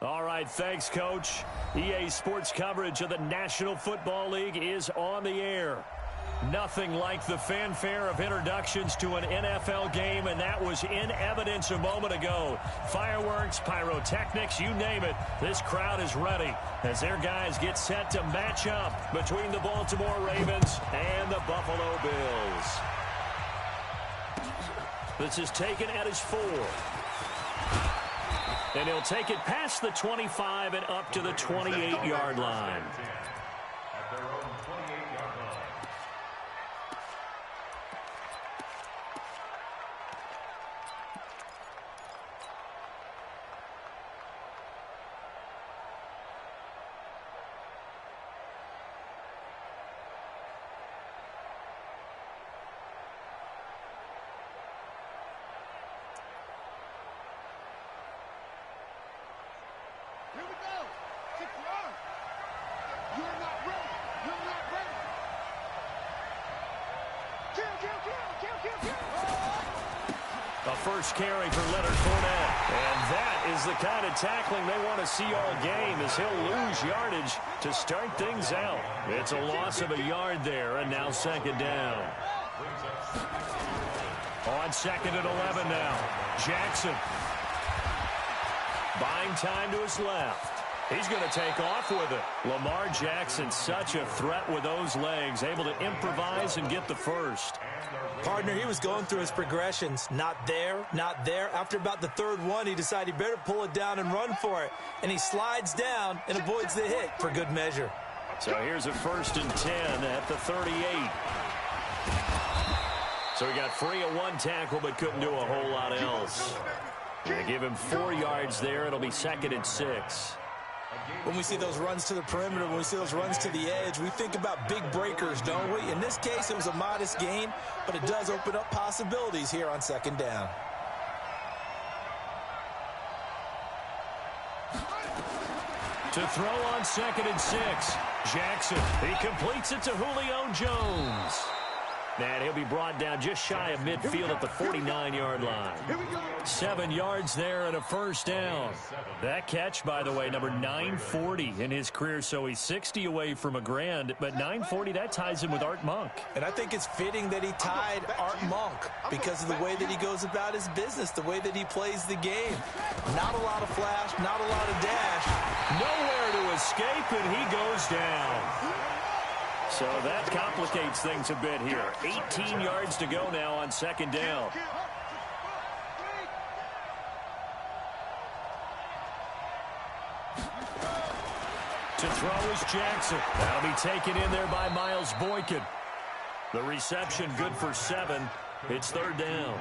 All right, thanks, Coach. EA Sports coverage of the National Football League is on the air. Nothing like the fanfare of introductions to an NFL game, and that was in evidence a moment ago. Fireworks, pyrotechnics, you name it. This crowd is ready as their guys get set to match up between the Baltimore Ravens and the Buffalo Bills. This is taken at his 4. And he'll take it past the 25 and up to the 28-yard line. At their own 28-yard line. Here we go. 6 yards. You're not ready. You're not ready. Kill. A first carry for Leonard Fournette. And that is the kind of tackling they want to see all game, as he'll lose yardage to start things out. It's a loss of a yard there, and now second down. On second and 11 now. Jackson. Buying time to his left. He's going to take off with it. Lamar Jackson, such a threat with those legs, able to improvise and get the first. Partner, he was going through his progressions. Not there, not there. After about the third one, he decided he better pull it down and run for it. And he slides down and avoids the hit for good measure. So here's a 1st and 10 at the 38. So he got free of one tackle but couldn't do a whole lot else. They give him 4 yards there. It'll be 2nd and 6. When we see those runs to the perimeter, when we see those runs to the edge, we think about big breakers, don't we? In this case, it was a modest gain, but it does open up possibilities here on second down. To throw on 2nd and 6. Jackson, he completes it to Julio Jones. And he'll be brought down just shy of midfield at the 49-yard line. 7 yards there and a first down. That catch, by the way, number 940 in his career, so he's 60 away from a grand, but 940, that ties him with Art Monk. And I think it's fitting that he tied Art Monk because of the way that he goes about his business, the way that he plays the game. Not a lot of flash, not a lot of dash. Nowhere to escape, and he goes down. So that complicates things a bit here. 18 yards to go now on second down. To throw is Jackson. That'll be taken in there by Miles Boykin. The reception good for 7. It's 3rd down.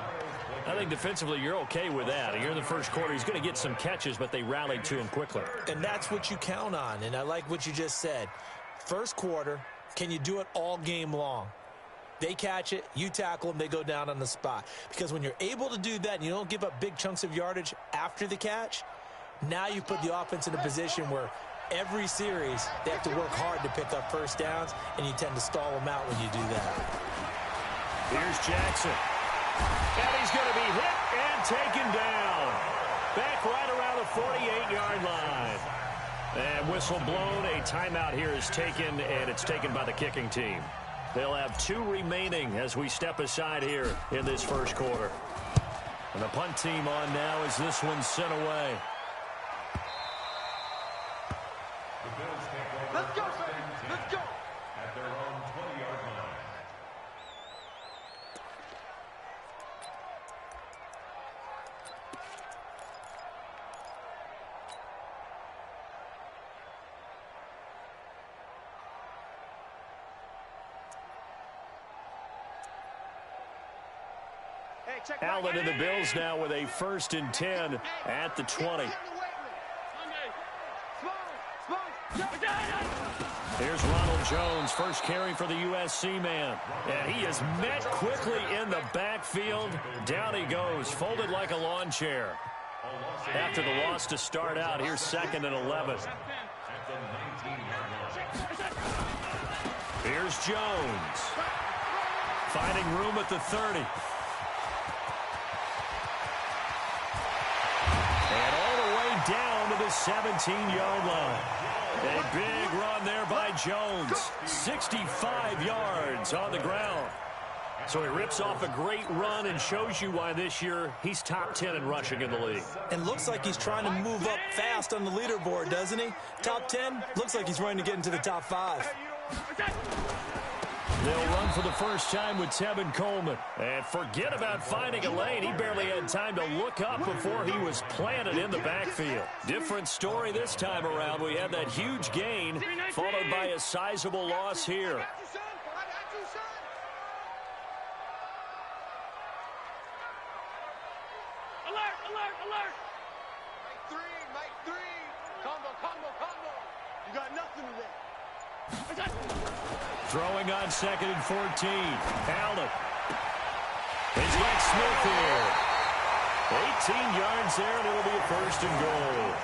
I think defensively you're okay with that. Here in the first quarter, he's going to get some catches, but they rallied to him quickly. And that's what you count on, and I like what you just said. First quarter, can you do it all game long? They catch it, you tackle them, they go down on the spot. Because when you're able to do that and you don't give up big chunks of yardage after the catch, now you put the offense in a position where every series they have to work hard to pick up first downs, and you tend to stall them out when you do that. Here's Jackson. And he's going to be hit and taken down. Back right around the 48-yard line. And whistle blown. A timeout here is taken, and it's taken by the kicking team. They'll have 2 remaining as we step aside here in this first quarter. And the punt team on now as this one's sent away. Let's go, baby. Let's go. At their own 20-yard line. Allen and the Bills now with a 1st and 10 at the 20. Here's Ronald Jones, first carry for the USC man. And he is met quickly in the backfield. Down he goes, folded like a lawn chair. After the loss to start out, here's 2nd and 11. Here's Jones. Finding room at the 30. 17-yard line. A big run there by Jones. 65 yards on the ground. So he rips off a great run and shows you why this year he's top 10 in rushing in the league. And looks like he's trying to move up fast on the leaderboard, doesn't he? Top 10, looks like he's running to get into the top 5. They'll run for the first time with Tevin Coleman. And forget about finding a lane. He barely had time to look up before he was planted in the backfield. Different story this time around. We had that huge gain followed by a sizable loss here. You got nothing today. Throwing on 2nd and 14. Allen. He's got Smith here. 18 yards there, and it'll be a 1st and goal.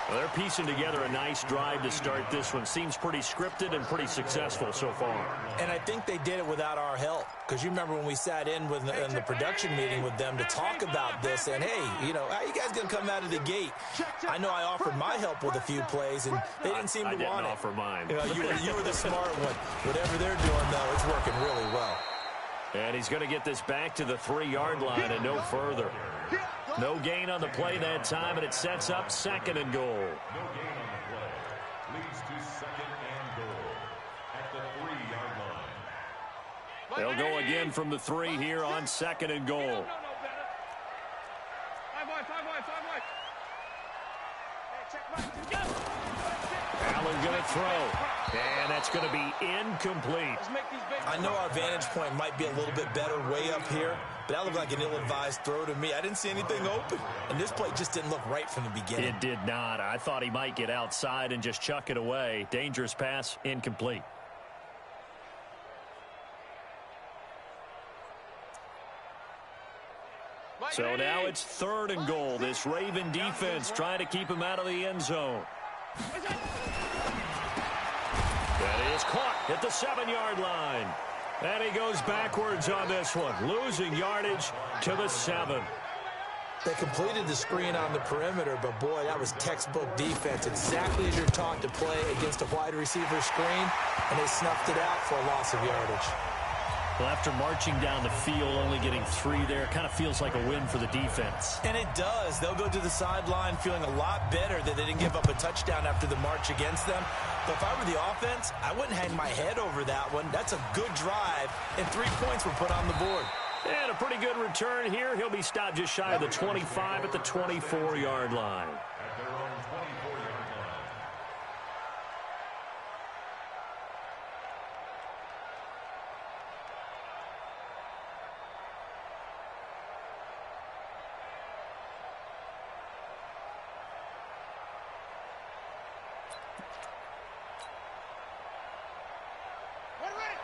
Well, they're piecing together a nice drive to start this one. Seems pretty scripted and pretty successful so far. And I think they did it without our help. Because you remember when we sat in the production meeting with them to talk about this, and hey, you know, how you guys going to come out of the gate? I know I offered my help with a few plays, and they didn't seem to want it. I didn't offer mine. You know, you were the smart one. Whatever they're doing, though, it's working really well. And he's going to get this back to the 3-yard line and no further. No gain on the play that time, and it sets up 2nd and goal. No gain on the play. Leads to 2nd and goal at the 3-yard line. They'll go again from the 3 here on 2nd and goal. Allen going to throw, and that's going to be incomplete. I know our vantage point might be a little bit better way up here, but that looked like an ill-advised throw to me. I didn't see anything open, and this play just didn't look right from the beginning. It did not. I thought he might get outside and just chuck it away. Dangerous pass, incomplete. So now it's 3rd and goal. This Raven defense trying to keep him out of the end zone. That is caught at the 7-yard line. And he goes backwards on this one, losing yardage to the 7. They completed the screen on the perimeter, but boy, that was textbook defense. Exactly as you're taught to play against a wide receiver screen, and they snuffed it out for a loss of yardage. Well, after marching down the field, only getting 3 there, kind of feels like a win for the defense. And it does. They'll go to the sideline feeling a lot better that they didn't give up a touchdown after the march against them. But if I were the offense, I wouldn't hang my head over that one. That's a good drive, and 3 points were put on the board. And a pretty good return here. He'll be stopped just shy of the 25 at the 24-yard line. At their own 24-yard line.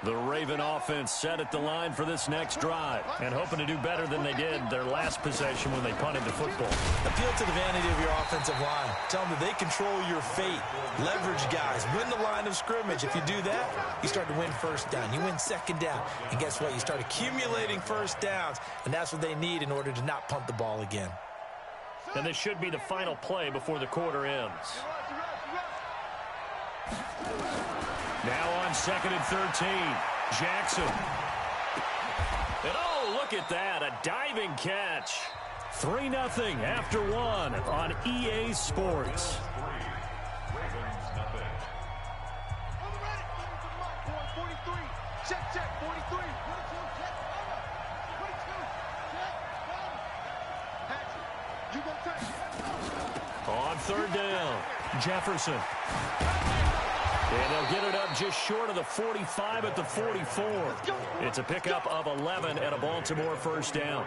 The Raven offense set at the line for this next drive and hoping to do better than they did their last possession when they punted the football. Appeal to the vanity of your offensive line. Tell them that they control your fate. Leverage guys. Win the line of scrimmage. If you do that, you start to win 1st down. You win 2nd down. And guess what? You start accumulating 1st downs, and that's what they need in order to not punt the ball again. And this should be the final play before the quarter ends. Now on 2nd and 13, Jackson. And oh, look at that, a diving catch. 3-0 after 1 on EA Sports. Ravens nothing. On the ready. 43. Check. 43. 22. Check. 22. Check. Patrick, you gonna take it. On 3rd down, Jefferson. And they'll get it up just short of the 45 at the 44. It's a pickup of 11 and a Baltimore 1st down.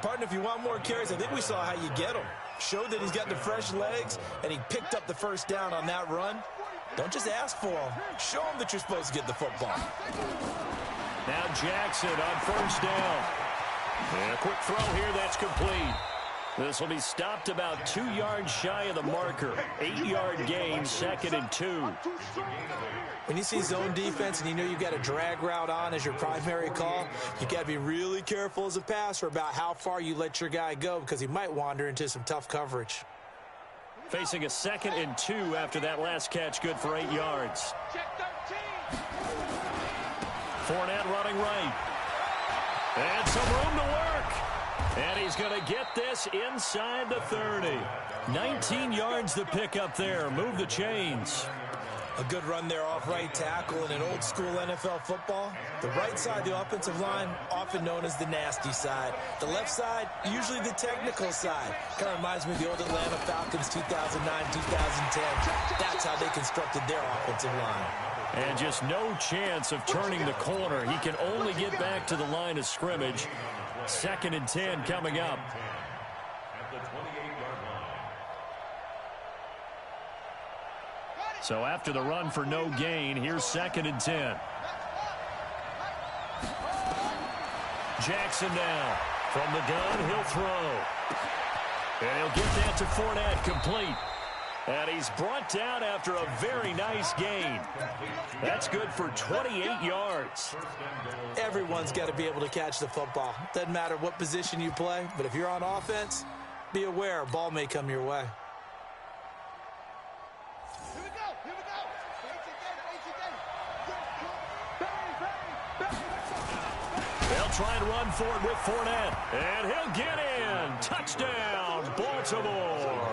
Partner, if you want more carries, I think we saw how you get him. Showed that he's got the fresh legs, and he picked up the 1st down on that run. Don't just ask for him. Show him that you're supposed to get the football. Now Jackson on 1st down. And a quick throw here, that's complete. This will be stopped about 2 yards shy of the marker. 8-yard gain, 2nd and 2. When you see zone defense and you know you've got a drag route on as your primary call, you've got to be really careful as a passer about how far you let your guy go because he might wander into some tough coverage. Facing a 2nd and 2 after that last catch, good for 8 yards. Check 13. Fournette running right. And some room to work. And he's going to get this inside the 30. 19 yards to pick up there. Move the chains. A good run there off right tackle in an old school NFL football. The right side, the offensive line, often known as the nasty side. The left side, usually the technical side. Kind of reminds me of the old Atlanta Falcons 2009, 2010. That's how they constructed their offensive line. And just no chance of turning the corner. He can only get back to the line of scrimmage. 2nd and 10 coming up. At the 28-yard line. So after the run for no gain, here's 2nd and 10. Jackson now. From the gun, he'll throw. And he'll get that to Fournette, complete. And he's brought down after a very nice gain. That's good for 28 yards. Everyone's got to be able to catch the football. Doesn't matter what position you play, but if you're on offense, be aware a ball may come your way. They'll try and run for it with Fournette. And he'll get in. Touchdown, Baltimore.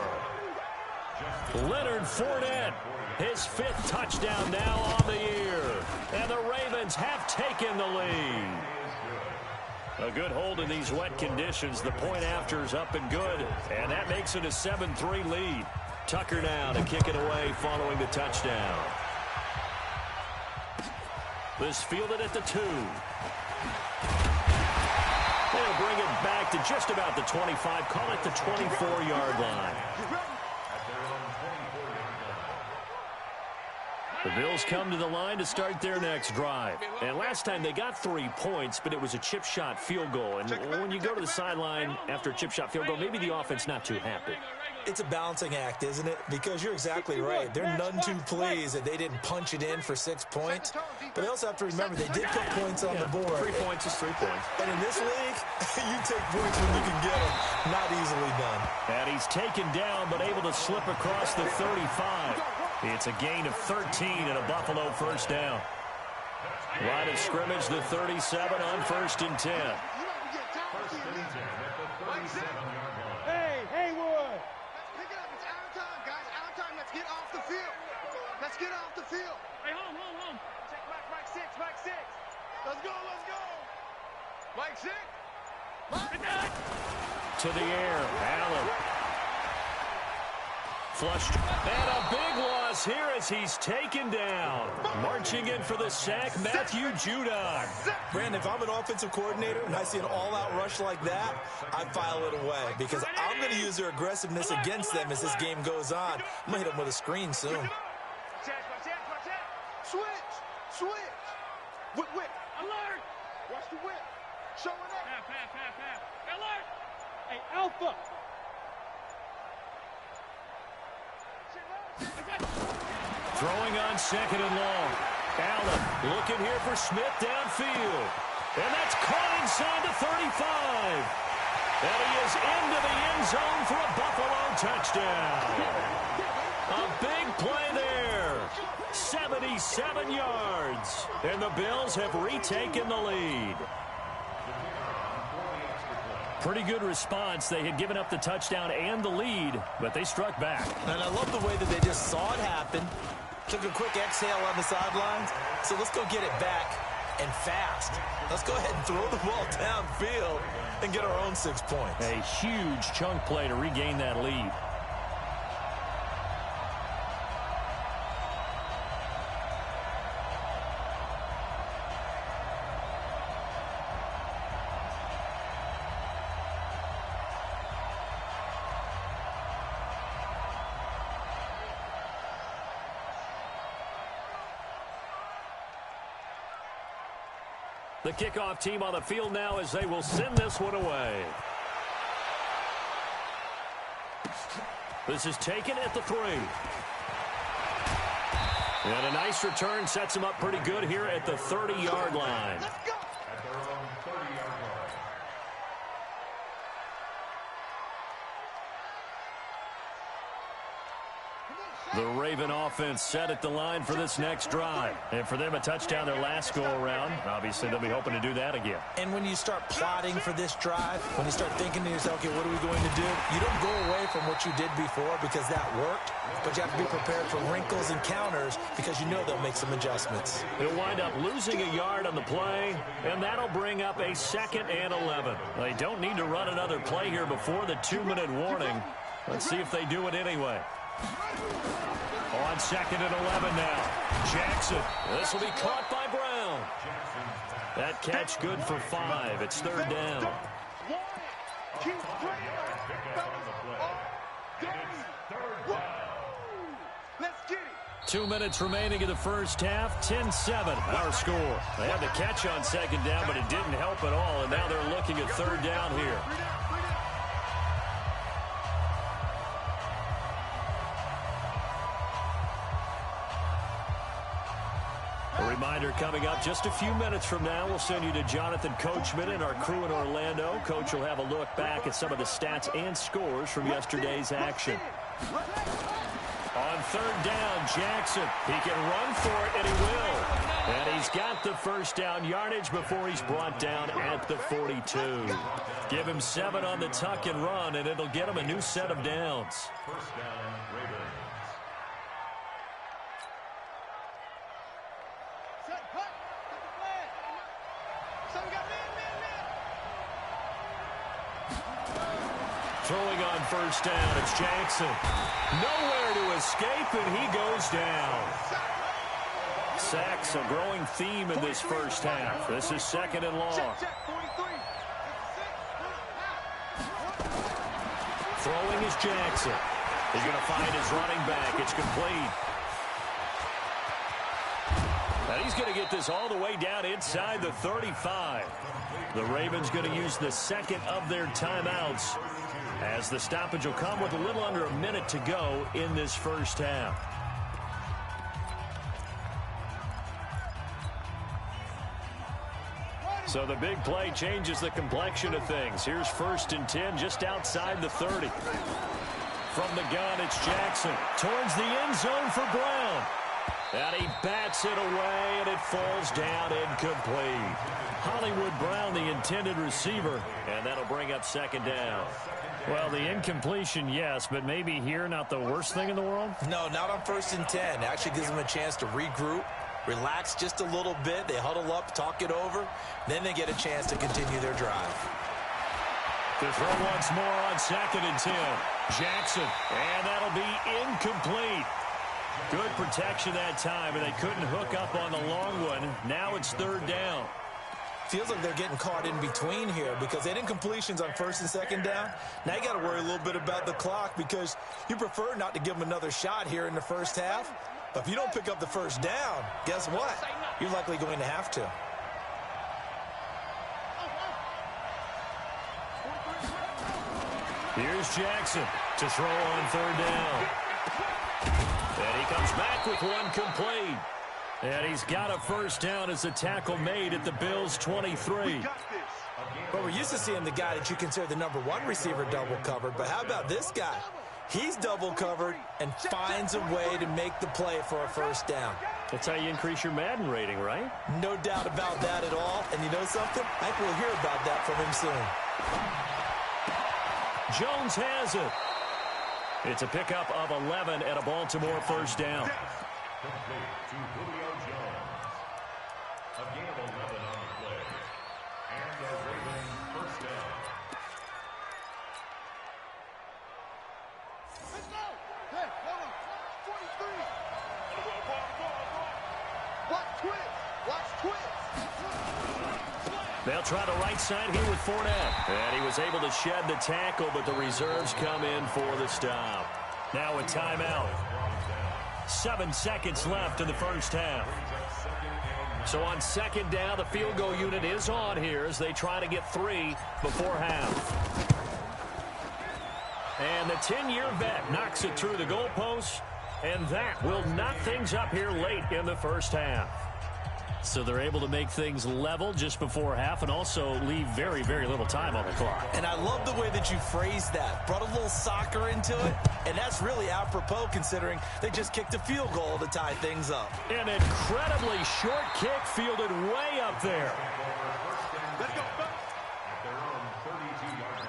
Leonard Fournette, his 5th touchdown now on the year. And the Ravens have taken the lead. A good hold in these wet conditions. The point after is up and good. And that makes it a 7-3 lead. Tucker now to kick it away following the touchdown. This fielded at the 2. They'll bring it back to just about the 25. Call it the 24-yard line. The Bills come to the line to start their next drive. And last time they got 3 points, but it was a chip shot field goal. And when you go to the sideline after a chip shot field goal, maybe the offense not too happy. It's a balancing act, isn't it? Because you're exactly right. They're none too pleased that they didn't punch it in for 6 points. But they also have to remember they did put points on the board. 3 points is 3 points. And in this league, you take points when you can get them. Not easily done. And he's taken down, but able to slip across the 35. It's a gain of 13 and a Buffalo first down. Line of scrimmage, the 37 on 1st and 10. Hey, Haywood! Let's pick it up. It's out of time, guys. Out of time. Let's get off the field. Let's get off the field. Hey, home. Check Mike 6. Let's go. Mike 6. To the air, Allen. Flushed. And a big loss here as he's taken down. Marching in for the sack, Matthew Judon. Brandon, if I'm an offensive coordinator and I see an all-out rush like that, I file it away because I'm going to use their aggressiveness against them as this game goes on. I'm going to hit them with a screen soon. Switch. Whip. Alert. Watch the whip. Showing up. Pass. Alert. Hey, Alpha. Throwing on 2nd and long. Allen looking here for Smith downfield. And that's caught inside the 35. And he is into the end zone for a Buffalo touchdown. A big play there. 77 yards. And the Bills have retaken the lead. Pretty good response. They had given up the touchdown and the lead, but they struck back. And I love the way that they just saw it happen, took a quick exhale on the sidelines. So let's go get it back and fast. Let's go ahead and throw the ball downfield and get our own 6 points. A huge chunk play to regain that lead. The kickoff team on the field now as they will send this one away. This is taken at the 3. And a nice return sets him up pretty good here at the 30-yard line. At their own 30-yard line. The Raven offense set at the line for this next drive. And for them, a touchdown their last go-around. Obviously, they'll be hoping to do that again. And when you start plotting for this drive, when you start thinking to yourself, okay, what are we going to do? You don't go away from what you did before because that worked, but you have to be prepared for wrinkles and counters because you know they'll make some adjustments. They'll wind up losing a yard on the play, and that'll bring up a 2nd and 11. They don't need to run another play here before the 2-minute warning. Let's see if they do it anyway. On 2nd and 11 now. Jackson. This will be caught by Brown. That catch good for 5. It's 3rd down. 2 minutes remaining in the first half. 10-7 our score. They had the catch on 2nd down, but it didn't help at all, and now they're looking at 3rd down here. A reminder coming up just a few minutes from now, we'll send you to Jonathan Coachman and our crew in Orlando. Coach will have a look back at some of the stats and scores from yesterday's action. On 3rd down, Jackson. He can run for it, and he will. And he's got the first down yardage before he's brought down at the 42. Give him 7 on the tuck and run, and it'll get him a new set of downs. First down, Ravens. Throwing on 1st down, it's Jackson. Nowhere to escape, and he goes down. Sacks, a growing theme in this first half. This is 2nd and long. Throwing is Jackson. He's going to find his running back. It's complete. And he's going to get this all the way down inside the 35. The Ravens going to use the 2nd of their timeouts, as the stoppage will come with a little under a minute to go in this first half. So the big play changes the complexion of things. Here's 1st and 10 just outside the 30. From the gun, it's Jackson towards the end zone for Brown. And he bats it away, and it falls down incomplete. Hollywood Brown, the intended receiver, and that'll bring up 2nd down. Well, the incompletion, yes, but maybe here not the worst thing in the world? No, not on 1st and 10. It actually gives them a chance to regroup, relax just a little bit. They huddle up, talk it over. Then they get a chance to continue their drive. To throw once more on 2nd and 10. Jackson, and that'll be incomplete. Good protection that time, and they couldn't hook up on the long one. Now it's 3rd down. Feels like they're getting caught in between here because they had incompletions on 1st and 2nd down. Now you got to worry a little bit about the clock because you prefer not to give them another shot here in the first half. But if you don't pick up the 1st down, guess what? You're likely going to have to. Here's Jackson to throw on 3rd down. And he comes back with one complete. And he's got a 1st down as the tackle made at the Bills' 23. But we're used to seeing the guy that you consider the #1 receiver double covered. But how about this guy? He's double covered and finds a way to make the play for a 1st down. That's how you increase your Madden rating, right? No doubt about that at all. And you know something? I think we'll hear about that from him soon. Jones has it. It's a pickup of 11 and a Baltimore 1st down. Complete to Julio Jones. A gain of 11 on the play. And the Ravens 1st down. Let's go! Hey, hold on. 43. Watch twist. Watch twist. They'll try the right side here with Fournette. And he was able to shed the tackle, but the reserves come in for the stop. Now a timeout. 7 seconds left in the first half. So on 2nd down, the field goal unit is on here as they try to get 3 before half. And the 10-year vet knocks it through the goalpost, and that will knot things up here late in the first half. So they're able to make things level just before half and also leave very, very little time on the clock. And I love the way that you phrased that. Brought a little soccer into it, and that's really apropos considering they just kicked a field goal to tie things up. An incredibly short kick fielded way up there. Let's go. At their own 32-yard line.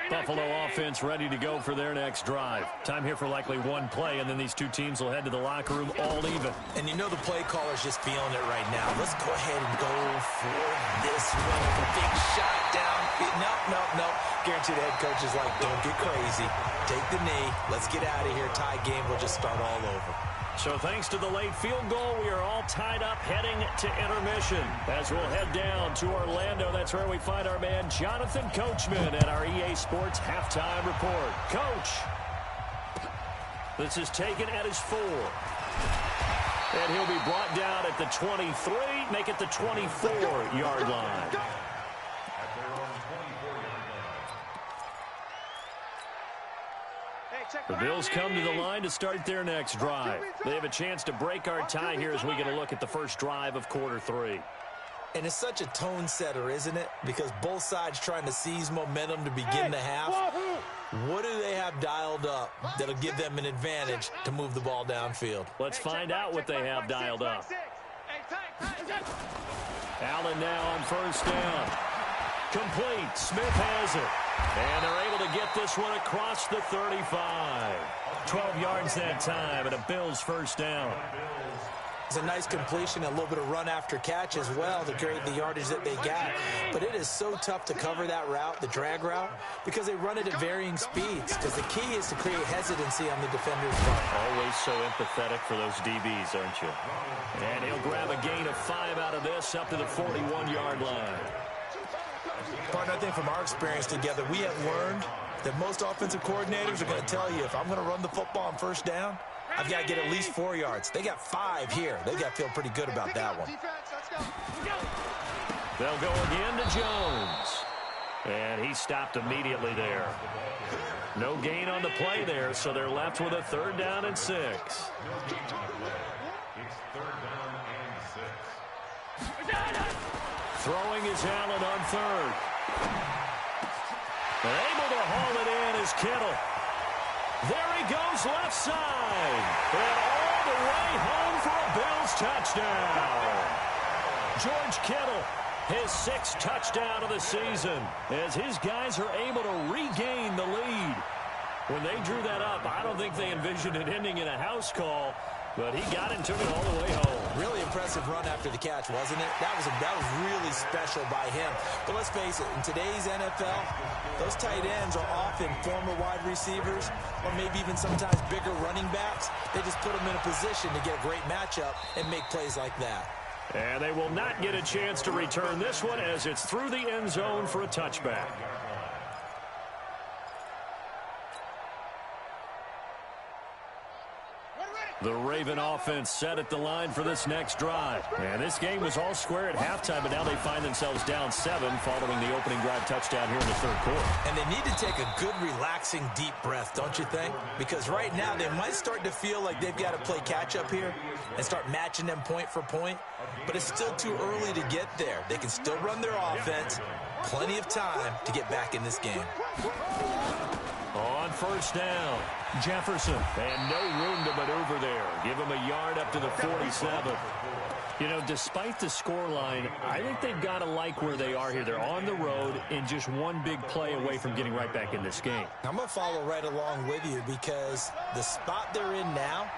Buffalo offense ready to go for their next drive. Time here for likely one play, and then these two teams will head to the locker room all even. And you know the play caller's just feeling it right now. Let's go ahead and go for this one. A big shot down. No. Guaranteed the head coach is like, don't get crazy. Take the knee. Let's get out of here. Tie game. We'll just start all over. So thanks to the late field goal, we are all tied up heading to intermission. As we'll head down to Orlando, that's where we find our man Jonathan Coachman at our EA Sports Halftime Report. Coach, this is taken at his 4. And he'll be brought down at the 23, make it the 24-yard line. At their own 24-yard line. The Bills come to the line to start their next drive. They have a chance to break our tie here as we get a look at the first drive of quarter 3. And it's such a tone setter, isn't it? Because both sides trying to seize momentum to begin the half. What do they have dialed up that'll give them an advantage to move the ball downfield? Let's find out what they have dialed up. Allen now on first down. Complete. Smith has it. And they're able to get this one across the 35. 12 yards that time, and a Bills first down. It's a nice completion, a little bit of run after catch as well to create the yardage that they got. But it is so tough to cover that route, the drag route, because they run it at varying speeds. Because the key is to create hesitancy on the defender's part. Always so empathetic for those DBs, aren't you? And he'll grab a gain of 5 out of this up to the 41-yard line. Partner, I think from our experience together, we have learned that most offensive coordinators are going to tell you, if I'm going to run the football on first down, I've got to get at least 4 yards. They got 5 here. They've got to feel pretty good about that one. They'll go again to Jones. And he stopped immediately there. No gain on the play there, so they're left with a 3rd down and 6. It's 3rd down and 6. Throwing is Allen on 3rd. Able to haul it in is Kittle. There he goes left side. And all the way home for a Bills touchdown. George Kittle, his 6th touchdown of the season, as his guys are able to regain the lead. When they drew that up, I don't think they envisioned it ending in a house call, but he got it and took it all the way home. Really impressive run after the catch, wasn't it? That was really special by him. But let's face it, in today's NFL, those tight ends are often former wide receivers or maybe even sometimes bigger running backs. They just put them in a position to get a great matchup and make plays like that. And they will not get a chance to return this one as it's through the end zone for a touchback. The Raven offense set at the line for this next drive. And this game was all square at halftime, but now they find themselves down 7 following the opening drive touchdown here in the 3rd quarter. And they need to take a good, relaxing, deep breath, don't you think? Because right now they might start to feel like they've got to play catch-up here and start matching them point for point. But it's still too early to get there. They can still run their offense. Plenty of time to get back in this game. On first down, Jefferson, and no room to maneuver there. Give him a yard up to the 47. You know, despite the scoreline, I think they've got to like where they are here. They're on the road and just one big play away from getting right back in this game. I'm going to follow right along with you because the spot they're in now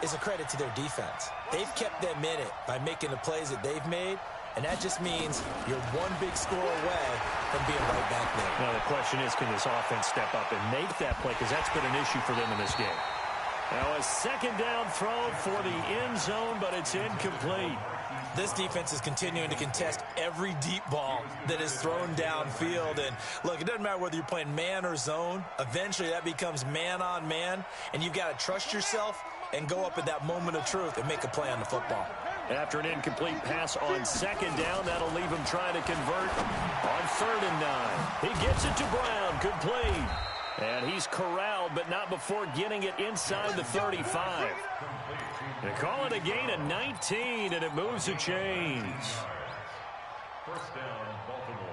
is a credit to their defense. They've kept them in it by making the plays that they've made. And that just means you're one big score away from being right back there. Now, the question is, can this offense step up and make that play? Because that's been an issue for them in this game. Now, a 2nd down throw for the end zone, but it's incomplete. This defense is continuing to contest every deep ball that is thrown downfield. And, look, it doesn't matter whether you're playing man or zone. Eventually, that becomes man-on-man, and you've got to trust yourself and go up at that moment of truth and make a play on the football. After an incomplete pass on 2nd down, that'll leave him trying to convert on 3rd and 9. He gets it to Brown, complete. And he's corralled, but not before getting it inside the 35. They call it a gain of 19, and it moves the chains. First down, Baltimore.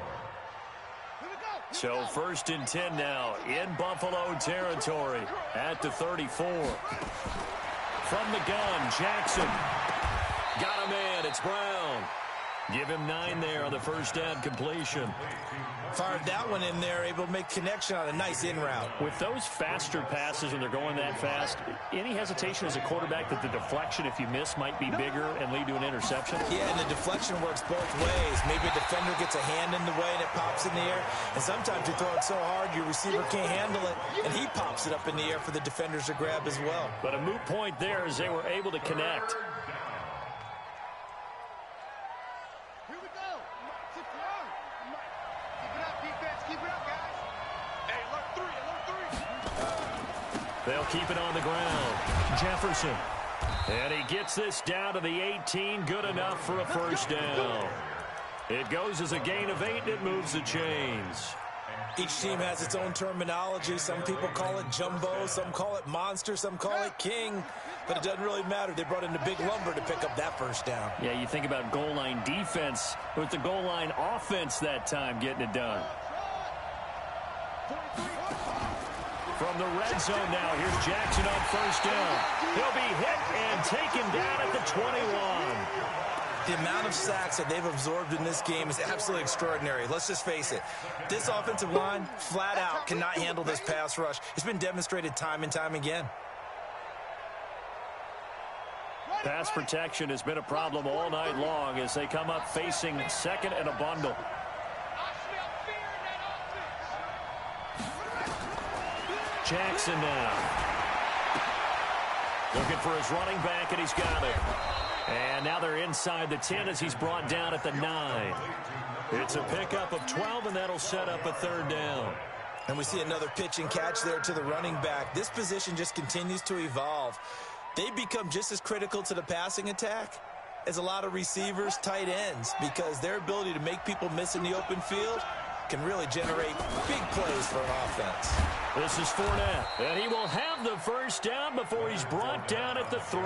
So 1st and 10 now in Buffalo territory at the 34. From the gun, Jackson. Got a man. It's Brown. Give him 9 there on the first down completion. Fired that one in there, able to make connection on a nice in route. With those faster passes when they're going that fast, any hesitation as a quarterback that the deflection, if you miss, might be bigger and lead to an interception? Yeah, and the deflection works both ways. Maybe a defender gets a hand in the way and it pops in the air. And sometimes you throw it so hard your receiver can't handle it, and he pops it up in the air for the defenders to grab as well. But a moot point there as they were able to connect. They'll keep it on the ground. Jefferson. And he gets this down to the 18. Good enough for a first down. It goes as a gain of 8, and it moves the chains. Each team has its own terminology. Some people call it jumbo, some call it monster, some call it king. But it doesn't really matter. They brought in the big lumber to pick up that first down. Yeah, you think about goal line defense with the goal line offense that time getting it done. From the red zone now, here's Jackson on first down. He'll be hit and taken down at the 21. The amount of sacks that they've absorbed in this game is absolutely extraordinary. Let's just face it. This offensive line, flat out, cannot handle this pass rush. It's been demonstrated time and time again. Pass protection has been a problem all night long as they come up facing second and a bundle. Jackson now. Looking for his running back, and he's got it. And now they're inside the 10 as he's brought down at the 9. It's a pickup of 12, and that'll set up a third down. And we see another pitch and catch there to the running back. This position just continues to evolve. They become just as critical to the passing attack as a lot of receivers, tight ends, because their ability to make people miss in the open field can really generate big plays for an offense. This is Fournette, and he will have the first down before he's brought down at the 3.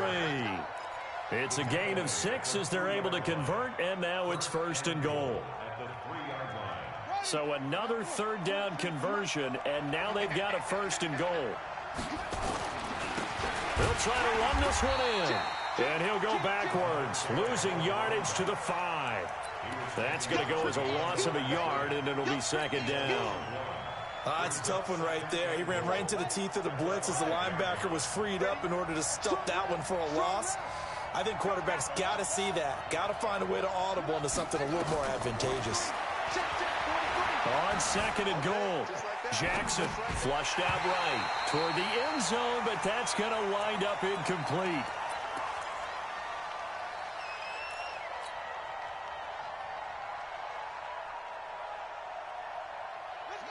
It's a gain of 6 as they're able to convert, and now it's 1st and goal. So another third down conversion, and now they've got a 1st and goal. They'll try to run this one in, and he'll go backwards, losing yardage to the 5. That's going to go as a loss of a yard, and it'll be 2nd down. It's a tough one right there. He ran right into the teeth of the blitz as the linebacker was freed up in order to stuff that one for a loss. I think quarterbacks got to see that. Got to find a way to audible into something a little more advantageous. On 2nd and goal, Jackson flushed out right toward the end zone, but that's going to wind up incomplete.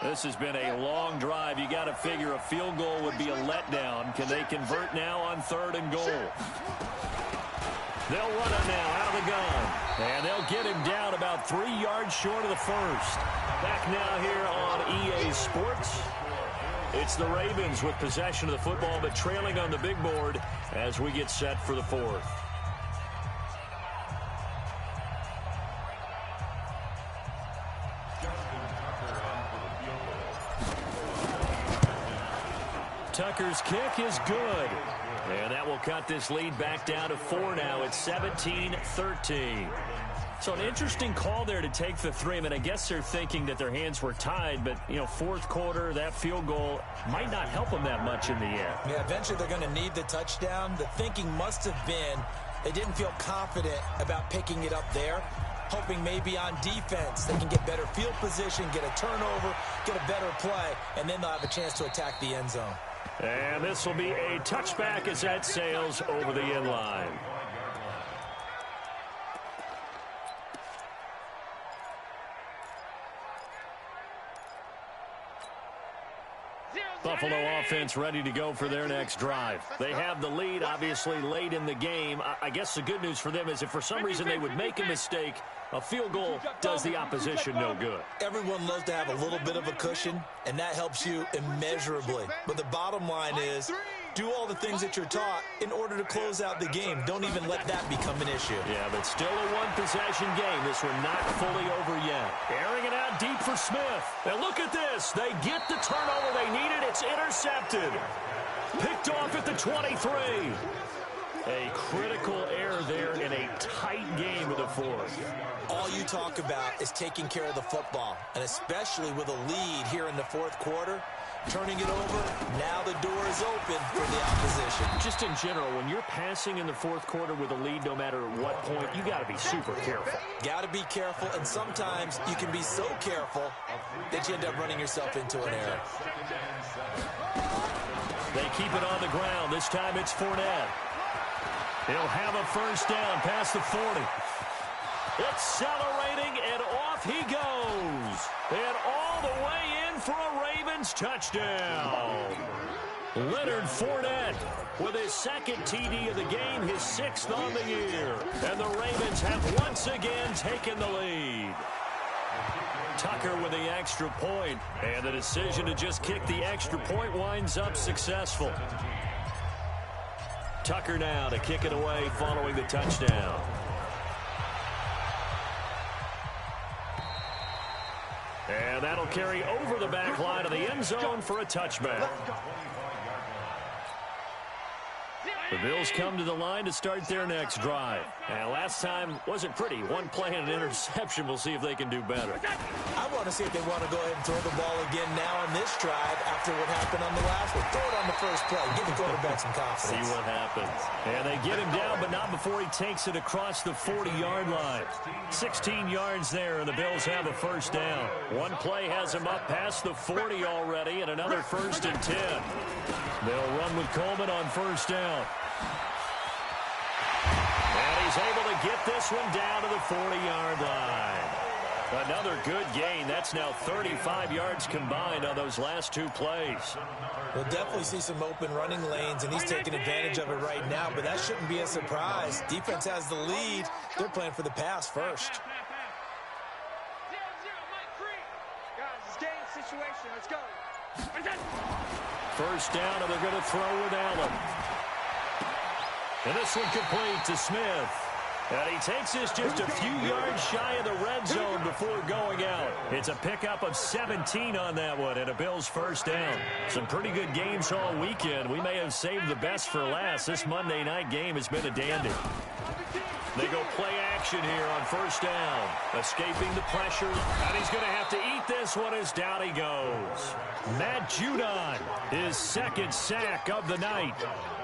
This has been a long drive. You got to figure a field goal would be a letdown. Can they convert now on 3rd and goal? They'll run it now out of the gun. And they'll get him down about 3 yards short of the 1st. Back now here on EA Sports. It's the Ravens with possession of the football, but trailing on the big board as we get set for the 4th. Tucker's kick is good. And that will cut this lead back down to 4 now. It's 17-13. So an interesting call there to take the 3. I mean, I guess they're thinking that their hands were tied, but, you know, 4th quarter, that field goal might not help them that much in the end. Yeah, eventually they're going to need the touchdown. The thinking must have been they didn't feel confident about picking it up there, hoping maybe on defense they can get better field position, get a turnover, get a better play, and then they'll have a chance to attack the end zone. And this will be a touchback as that sails over the end line. Buffalo offense ready to go for their next drive. They have the lead, obviously, late in the game. I guess the good news for them is if for some reason they would make a mistake, A field goal does the opposition no good. Everyone loves to have a little bit of a cushion, and that helps you immeasurably. But the bottom line is, do all the things that you're taught in order to close out the game. Don't even let that become an issue. Yeah, but still a one-possession game. This one not fully over yet. Airing it out deep for Smith. And look at this. They get the turnover they needed. It's intercepted. Picked off at the 23. A critical error there in a tight game of the fourth. All you talk about is taking care of the football, and especially with a lead here in the fourth quarter, turning it over, now the door is open for the opposition. Just in general, when you're passing in the fourth quarter with a lead, no matter what point, you got to be super careful. Got to be careful, and sometimes you can be so careful that you end up running yourself into an error. They keep it on the ground. This time it's Fournette. He'll have a first down past the 40. Accelerating, and off he goes. And all the way in for a Ravens touchdown. Leonard Fournette with his second TD of the game, his sixth on the year. And the Ravens have once again taken the lead. Tucker with the extra point, and the decision to just kick the extra point winds up successful. Tucker now to kick it away following the touchdown. And that'll carry over the back line of the end zone for a touchback. The Bills come to the line to start their next drive. And last time wasn't pretty. One play and an interception. We'll see if they can do better. I want to see if they want to go ahead and throw the ball again now on this drive after what happened on the last one. Throw it on the first play. Give the quarterback some confidence. See what happens. And they get him down, but not before he takes it across the 40-yard line. 16 yards there, and the Bills have a first down. One play has him up past the 40 already, and another first and 10. They'll run with Coleman on first down. And he's able to get this one down to the 40-yard line. Another good gain. That's now 35 yards combined on those last two plays. We'll definitely see some open running lanes, and he's taking advantage of it right now, but that shouldn't be a surprise. Defense has the lead. They're playing for the pass first. Guys, it's game situation. Let's go. First down, and they're going to throw with Allen. And this one complete to Smith. And he takes this just a few yards shy of the red zone before going out. It's a pickup of 17 on that one and a Bills first down. Some pretty good games all weekend. We may have saved the best for last. This Monday night game has been a dandy. They go play action here on first down. Escaping the pressure. And he's going to have to eat this one as down he goes. Matt Judon, his second sack of the night.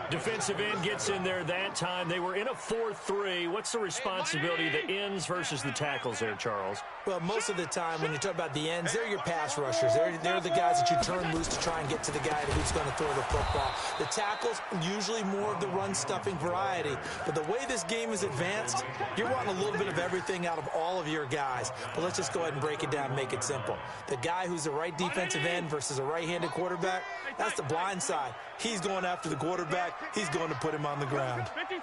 Defensive end gets in there that time. They were in a 4-3. What's the responsibility of the ends versus the tackles there, Charles? Well, most of the time when you talk about the ends, they're your pass rushers. They're the guys that you turn loose to try and get to the guy who's going to throw the football. The tackles, usually more of the run-stuffing variety. But the way this game is advanced, you're wanting a little bit of everything out of all of your guys. But let's just go ahead and break it down and make it simple. The guy who's the right defensive end versus a right-handed quarterback, that's the blind side. He's going after the quarterback. He's going to put him on the ground. 56.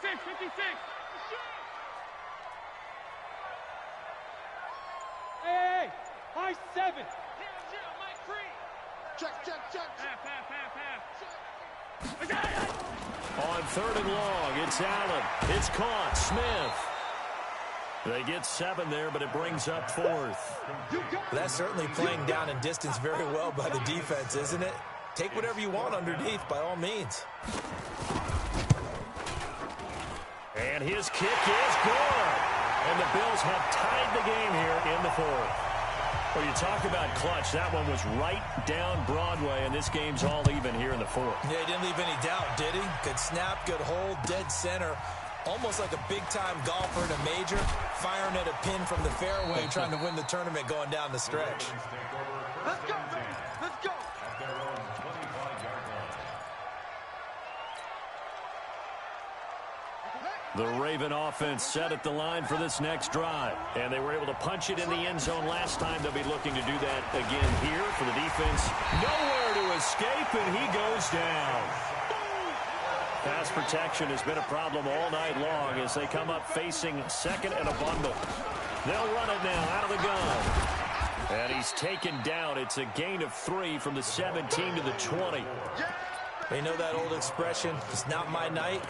Hey, high 7. 0-0, Mike free. Check. On third and long, it's Allen. It's caught. Smith. They get 7 there, but it brings up fourth. That's certainly playing down in distance very well by the defense, isn't it? Take whatever you want underneath, by all means. And his kick is good. And the Bills have tied the game here in the fourth. Well, you talk about clutch. That one was right down Broadway, and this game's all even here in the fourth. Yeah, he didn't leave any doubt, did he? Good snap, good hold, dead center. Almost like a big-time golfer in a major, firing at a pin from the fairway, trying to win the tournament going down the stretch. Let's go. The Raven offense set at the line for this next drive. And they were able to punch it in the end zone last time. They'll be looking to do that again here for the defense. Nowhere to escape, and he goes down. Pass protection has been a problem all night long as they come up facing second and a bundle. They'll run it now out of the gun. And he's taken down. It's a gain of 3 from the 17 to the 20. You know that old expression, it's not my night?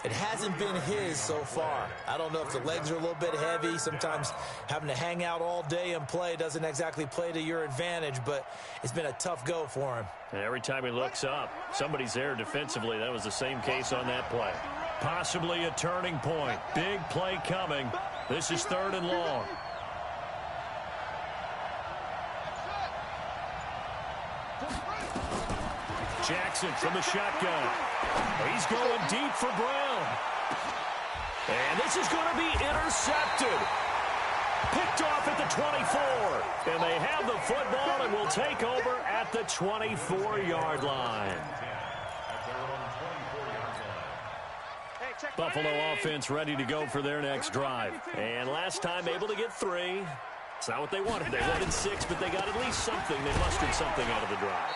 It hasn't been his so far. I don't know if the legs are a little bit heavy. Sometimes having to hang out all day and play doesn't exactly play to your advantage, but it's been a tough go for him. And every time he looks up, somebody's there defensively. That was the same case on that play. Possibly a turning point. Big play coming. This is 3rd and long. Jackson from the shotgun. He's going deep for Brown. And this is going to be intercepted. Picked off at the 24. And they have the football and will take over at the 24-yard line. Buffalo offense ready to go for their next drive. And last time able to get 3. It's not what they wanted. They wanted 6, but they got at least something. They mustered something out of the drive.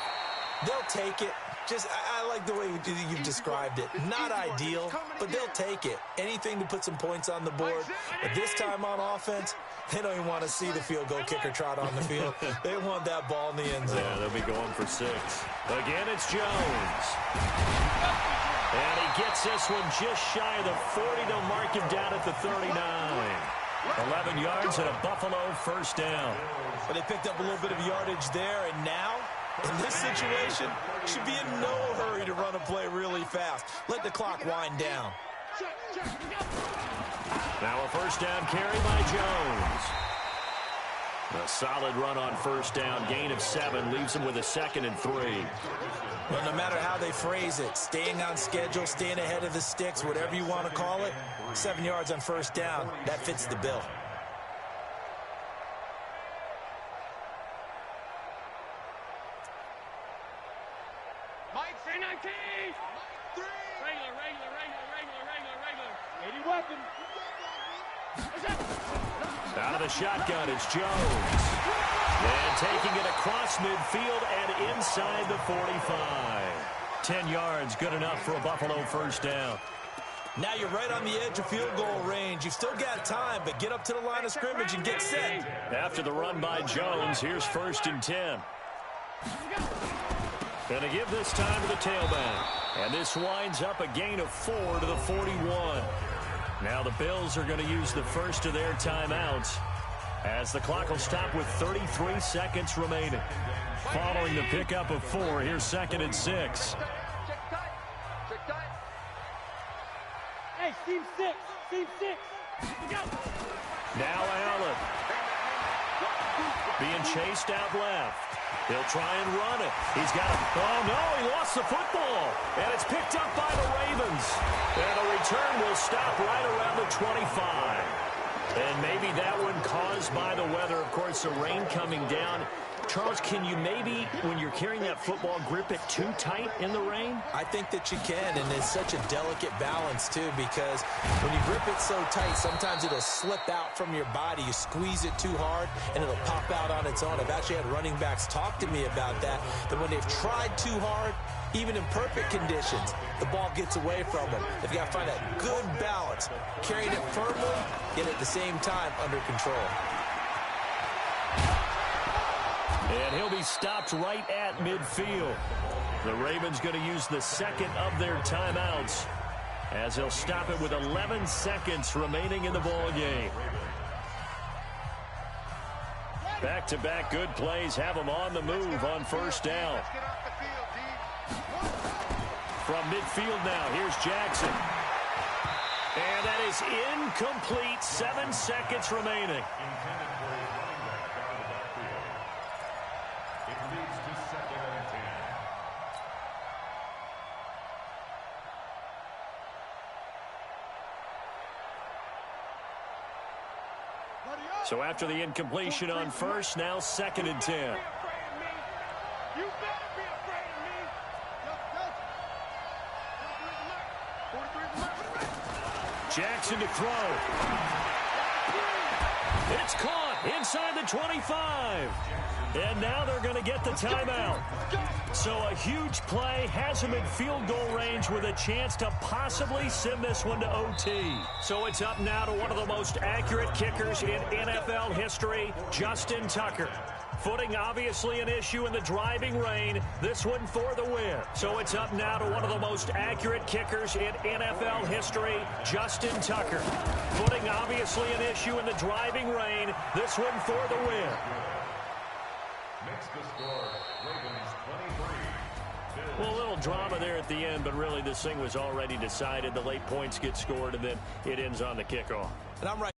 They'll take it. I like the way you've described it. Not ideal, but they'll take it. Anything to put some points on the board. But this time on offense, they don't even want to see the field goal kicker trot on the field. They want that ball in the end zone. Yeah, they'll be going for 6. Again, it's Jones. And he gets this one just shy of the 40. They'll mark him down at the 39. 11 yards and a Buffalo first down. But they picked up a little bit of yardage there, and now, in this situation, should be in no hurry to run a play really fast. Let the clock wind down. Now a first down carry by Jones. A solid run on first down. Gain of 7 leaves him with a 2nd and 3. Well, no matter how they phrase it, staying on schedule, staying ahead of the sticks, whatever you want to call it, 7 yards on first down, that fits the bill. Out of the shotgun, it's Jones. And taking it across midfield and inside the 45. 10 yards, good enough for a Buffalo first down. Now you're right on the edge of field goal range. You've still got time, but get up to the line of scrimmage and get set. After the run by Jones, here's 1st and 10. Going to give this time to the tailback. And this winds up a gain of 4 to the 41. Now the Bills are going to use the first of their timeouts as the clock will stop with 33 seconds remaining. Following the pickup of 4, here's 2nd and 6. Hey, team 6. Team 6. Now Allen. Being chased out left. He'll try and run it. He's got it. Oh, no, he lost the football. And it's picked up by the Ravens. And the return will stop right around the 25. And maybe that one caused by the weather. Of course, the rain coming down. Charles, can you maybe, when you're carrying that football, grip it too tight in the rain? I think that you can, and it's such a delicate balance, too, because when you grip it so tight, sometimes it'll slip out from your body. You squeeze it too hard, and it'll pop out on its own. I've actually had running backs talk to me about that when they've tried too hard, even in perfect conditions, the ball gets away from them. They've got to find that good balance, carrying it firmly, yet at the same time under control. And he'll be stopped right at midfield. The Ravens going to use the second of their timeouts as they'll stop it with 11 seconds remaining in the ball game. Back-to-back good plays have them on the move on first down. From midfield now, here's Jackson. And that is incomplete. 7 seconds remaining. So after the incompletion on first, now 2nd and 10. Jackson to throw. It's caught. inside the 25. And now they're going to get the timeout. So a huge play has him in field goal range with a chance to possibly send this one to OT. So it's up now to one of the most accurate kickers in NFL history, Justin Tucker. Footing obviously an issue in the driving rain. This one for the win. So it's up now to one of the most accurate kickers in NFL history, Justin Tucker. Footing obviously an issue in the driving rain. This one for the win. Makes the score, Ravens 23. Well, a little drama there at the end, but really this thing was already decided. The late points get scored, and then it ends on the kickoff. And I'm right